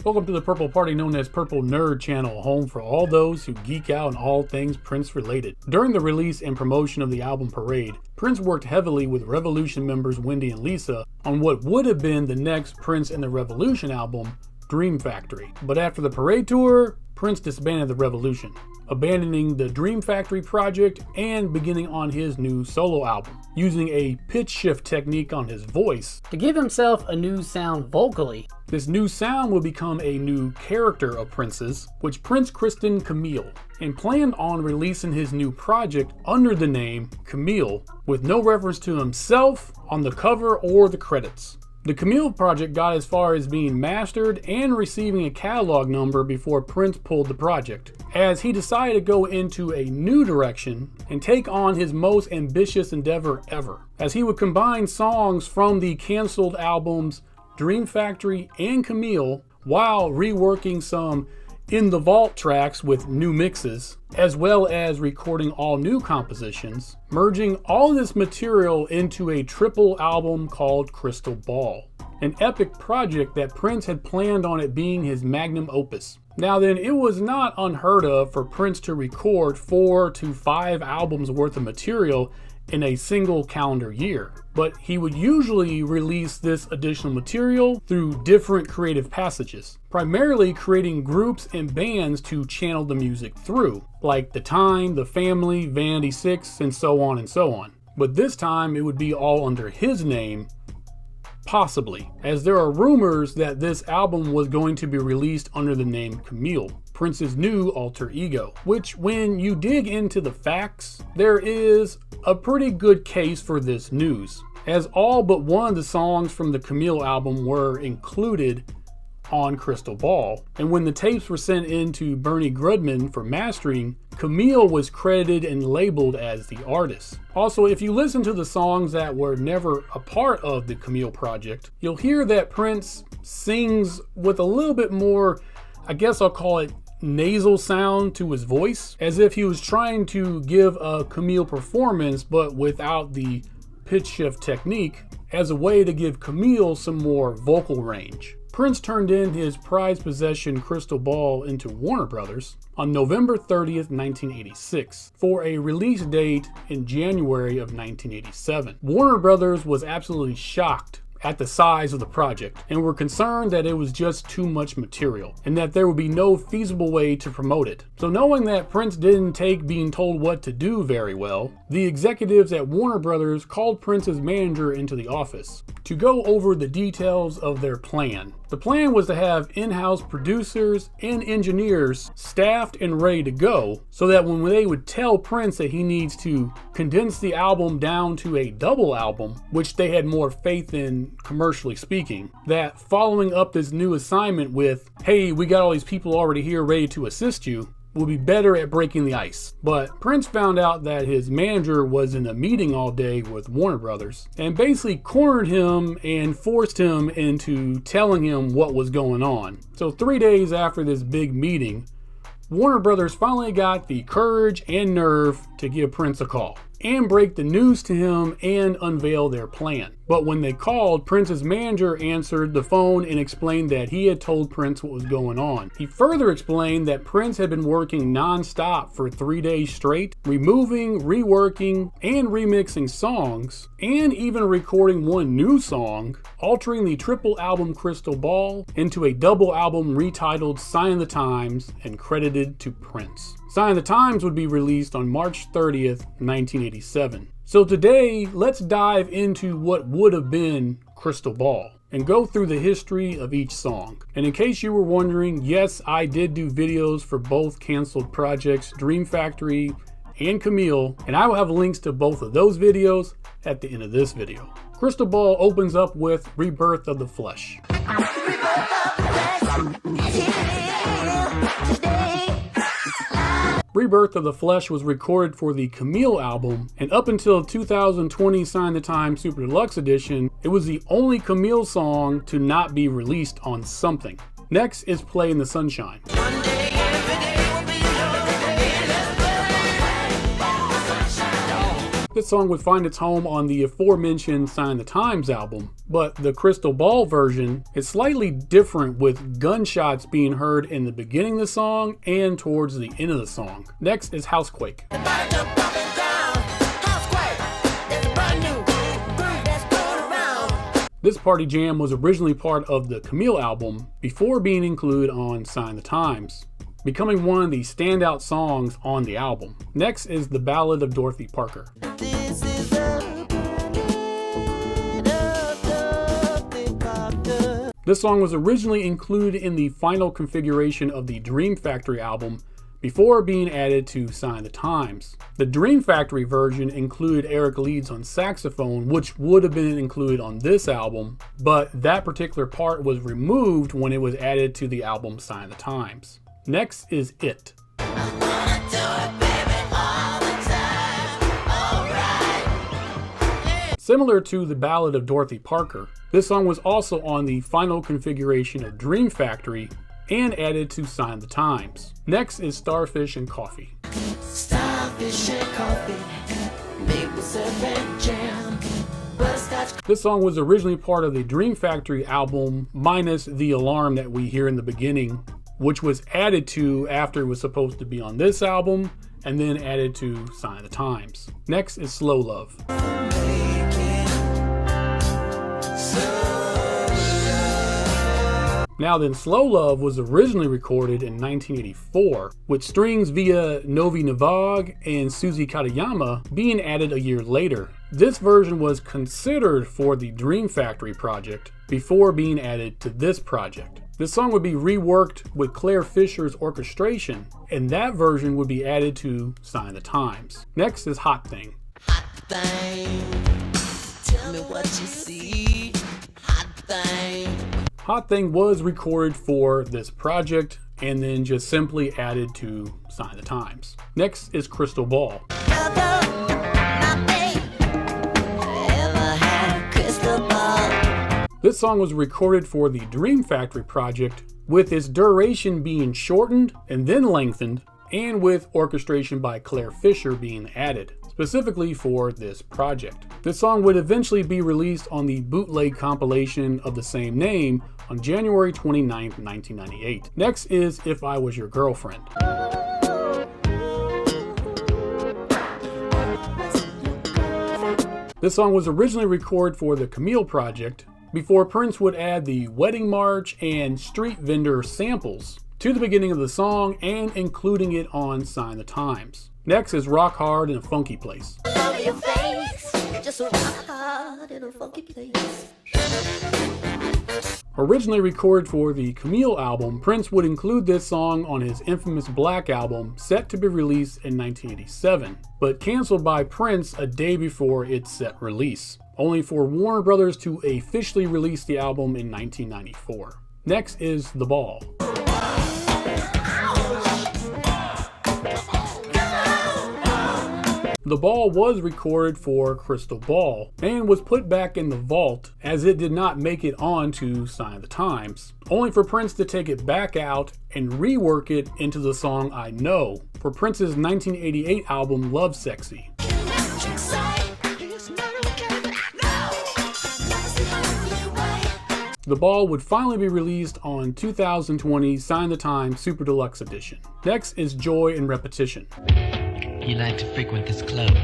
Welcome to the Purple Party, known as Purple Nerd Channel, home for all those who geek out on all things Prince related. During the release and promotion of the album Parade, Prince worked heavily with Revolution members Wendy and Lisa on what would have been the next Prince and the Revolution album, Dream Factory. But after the Parade tour, Prince disbanded the Revolution, abandoning the Dream Factory project and beginning on his new solo album, using a pitch shift technique on his voice to give himself a new sound vocally. This new sound will become a new character of Prince's, which Prince christened Camille, and planned on releasing his new project under the name Camille, with no reference to himself on the cover or the credits. The Camille project got as far as being mastered and receiving a catalog number before Prince pulled the project, as he decided to go into a new direction and take on his most ambitious endeavor ever, as he would combine songs from the canceled albums Dream Factory and Camille while reworking some In the Vault tracks with new mixes, as well as recording all new compositions, merging all this material into a triple album called Crystal Ball, an epic project that Prince had planned on it being his magnum opus. Now then, it was not unheard of for Prince to record 4 to 5 albums worth of material in a single calendar year, but he would usually release this additional material through different creative passages, primarily creating groups and bands to channel the music through, like The Time, The Family, Vanity 6, and so on and so on. But this time it would be all under his name, possibly, as there are rumors that this album was going to be released under the name Camille, Prince's new alter ego, which when you dig into the facts, there is a pretty good case for this news, as all but one of the songs from the Camille album were included on Crystal Ball, and when the tapes were sent in to Bernie Grudman for mastering, Camille was credited and labeled as the artist. Also, if you listen to the songs that were never a part of the Camille project, you'll hear that Prince sings with a little bit more, I guess I'll call it, nasal sound to his voice, as if he was trying to give a Camille performance but without the pitch shift technique, as a way to give Camille some more vocal range. Prince turned in his prized possession Crystal Ball into Warner Brothers on November 30th, 1986, for a release date in January of 1987. Warner Brothers was absolutely shocked at the size of the project and were concerned that it was just too much material and that there would be no feasible way to promote it. So knowing that Prince didn't take being told what to do very well, the executives at Warner Brothers called Prince's manager into the office to go over the details of their plan. The plan was to have in-house producers and engineers staffed and ready to go, so that when they would tell Prince that he needs to condense the album down to a double album, which they had more faith in commercially speaking, that following up this new assignment with, hey, we got all these people already here ready to assist you, will be better at breaking the ice. But Prince found out that his manager was in a meeting all day with Warner Brothers and basically cornered him and forced him into telling him what was going on. So 3 days after this big meeting, Warner Brothers finally got the courage and nerve to give Prince a call and break the news to him and unveil their plan. But when they called, Prince's manager answered the phone and explained that he had told Prince what was going on. He further explained that Prince had been working non-stop for 3 days straight, removing, reworking, and remixing songs, and even recording one new song, altering the triple album Crystal Ball into a double album retitled Sign of the Times and credited to Prince. Sign of the Times would be released on March 30th, 1987. So today, let's dive into what would have been Crystal Ball and go through the history of each song. And in case you were wondering, yes, I did do videos for both canceled projects, Dream Factory and Camille, and I will have links to both of those videos at the end of this video. Crystal Ball opens up with Rebirth of the Flesh. Rebirth of the Flesh was recorded for the Camille album, and up until 2020 Sign the Times Super Deluxe Edition, it was the only Camille song to not be released on something. Next is Play in the Sunshine. This song would find its home on the aforementioned Sign the Times album, but the Crystal Ball version is slightly different, with gunshots being heard in the beginning of the song and towards the end of the song. Next is Housequake. This party jam was originally part of the Camille album before being included on Sign the Times, becoming one of the standout songs on the album. Next is The Ballad of Dorothy Parker. This song was originally included in the final configuration of the Dream Factory album before being added to Sign the Times. The Dream Factory version included Eric Leeds on saxophone, which would have been included on this album, but that particular part was removed when it was added to the album Sign the Times. Next is It. Similar to The Ballad of Dorothy Parker, this song was also on the final configuration of Dream Factory and added to Sign the Times. Next is Starfish and Coffee. Starfish and coffee, maple syrup and jam, butterscotch. This song was originally part of the Dream Factory album, minus the alarm that we hear in the beginning, which was added to after it was supposed to be on this album and then added to Sign the Times. Next is Slow Love. Now then, Slow Love was originally recorded in 1984, with strings via Novi Navag and Suzy Katayama being added a year later. This version was considered for the Dream Factory project before being added to this project. This song would be reworked with Claire Fisher's orchestration, and that version would be added to Sign the Times. Next is Hot Thing. Hot thing, tell me what you see. Hot thing. Hot Thing was recorded for this project and then just simply added to Sign the Times. Next is Crystal Ball. This song was recorded for the Dream Factory project, with its duration being shortened and then lengthened, and with orchestration by Claire Fisher being added, specifically for this project. This song would eventually be released on the bootleg compilation of the same name on January 29, 1998. Next is If I Was Your Girlfriend. This song was originally recorded for the Camille project before Prince would add the Wedding March and Street Vendor samples to the beginning of the song and including it on Sign the Times. Next is Rock Hard in a Funky Place. Originally recorded for the Camille album, Prince would include this song on his infamous Black album, set to be released in 1987, but canceled by Prince a day before its set release, only for Warner Brothers to officially release the album in 1994. Next is The Ball. The Ball was recorded for Crystal Ball and was put back in the vault as it did not make it on to Sign the Times, only for Prince to take it back out and rework it into the song I Know for Prince's 1988 album Love Sexy. The Ball would finally be released on 2020 Sign the Times Super Deluxe Edition. Next is Joy and Repetition. You like to frequent this club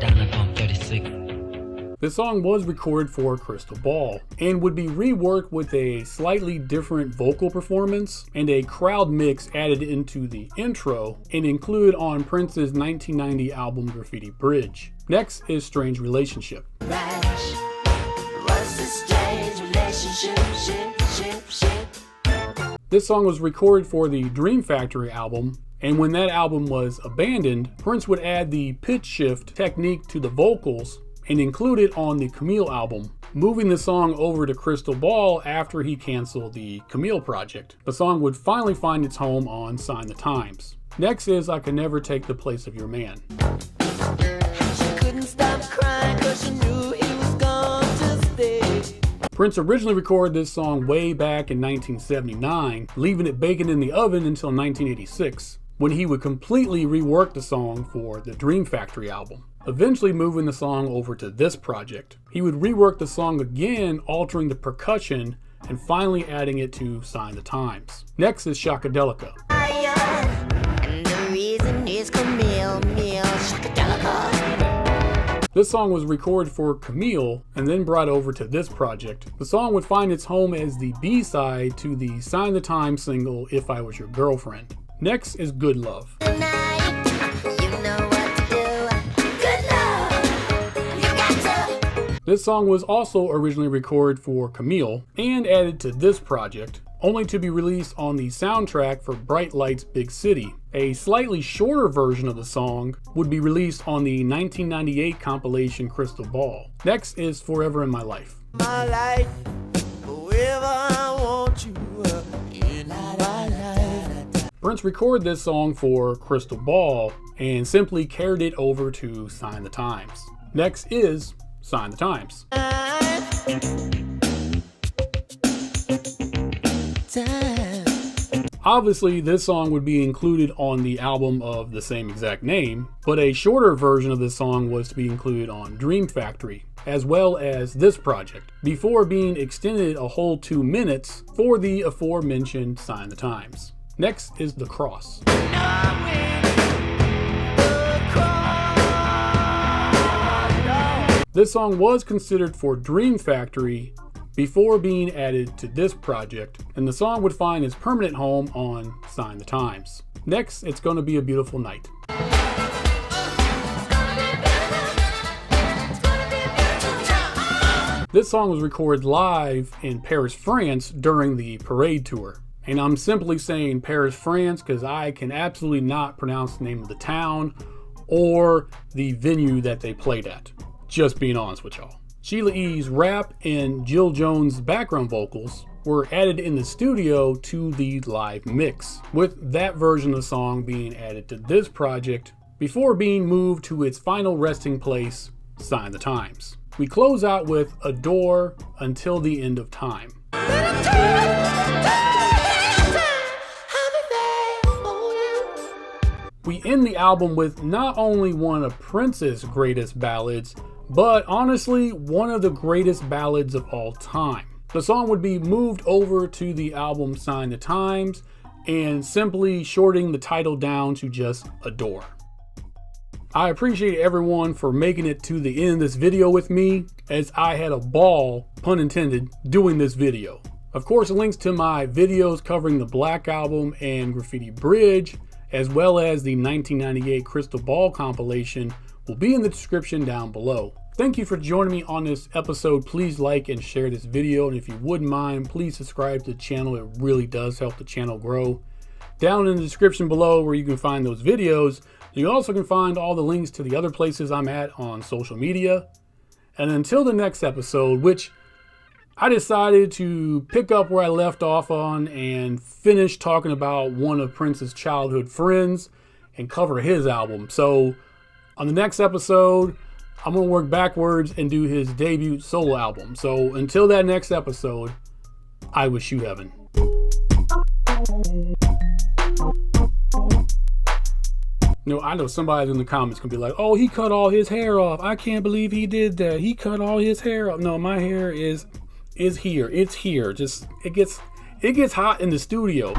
down upon 36. This song was recorded for Crystal Ball and would be reworked with a slightly different vocal performance and a crowd mix added into the intro and included on Prince's 1990 album Graffiti Bridge. Next is Strange Relationship. This song was recorded for the Dream Factory album, and when that album was abandoned, Prince would add the pitch shift technique to the vocals and include it on the Camille album, moving the song over to Crystal Ball after he canceled the Camille project. The song would finally find its home on Sign the Times. Next is I Could Never Take the Place of Your Man. She couldn't stop crying 'cause she knew he was gone to stay. Prince originally recorded this song way back in 1979, leaving it baking in the oven until 1986. when he would completely rework the song for the Dream Factory album, eventually moving the song over to this project. He would rework the song again, altering the percussion, and finally adding it to Sign the Times. Next is Shockadelica. And the reason is Camille, Shockadelica. This song was recorded for Camille and then brought over to this project. The song would find its home as the B-side to the Sign the Times single, If I Was Your Girlfriend. Next is Good Love. Tonight, you know what to do. Good love, you got to. This song was also originally recorded for Camille and added to this project, only to be released on the soundtrack for Bright Lights Big City. A slightly shorter version of the song would be released on the 1998 compilation Crystal Ball. Next is Forever in My Life. My life, forever I want you in my life. Prince recorded this song for Crystal Ball and simply carried it over to Sign the Times. Next is Sign the Times. Obviously, this song would be included on the album of the same exact name, but a shorter version of this song was to be included on Dream Factory, as well as this project, before being extended a whole 2 minutes for the aforementioned Sign the Times. Next is The Cross. This song was considered for Dream Factory before being added to this project, and the song would find its permanent home on Sign the Times. Next, It's Gonna Be a Beautiful Night. This song was recorded live in Paris, France during the Parade Tour. And I'm simply saying Paris, France because I can absolutely not pronounce the name of the town or the venue that they played at. Just being honest with y'all. Sheila E.'s rap and Jill Jones' background vocals were added in the studio to the live mix, with that version of the song being added to this project before being moved to its final resting place, Sign the Times. We close out with Adore Until the End of Time. We end the album with not only one of Prince's greatest ballads, but honestly, one of the greatest ballads of all time. The song would be moved over to the album Sign the Times and simply shorting the title down to just Adore. I appreciate everyone for making it to the end of this video with me, as I had a ball, pun intended, doing this video. Of course, links to my videos covering the Black Album and Graffiti Bridge, as well as the 1998 Crystal Ball compilation, will be in the description down below. Thank you for joining me on this episode. Please like and share this video, and if you wouldn't mind, please subscribe to the channel. It really does help the channel grow. Down in the description below where you can find those videos, you also can find all the links to the other places I'm at on social media. And until the next episode, which I decided to pick up where I left off on and finish talking about one of Prince's childhood friends and cover his album. So on the next episode, I'm going to work backwards and do his debut solo album. So until that next episode, I wish you heaven. No, I know somebody in the comments can be like, oh, he cut all his hair off. I can't believe he did that. He cut all his hair off. No, my hair is here. It's here. Just it gets hot in the studio.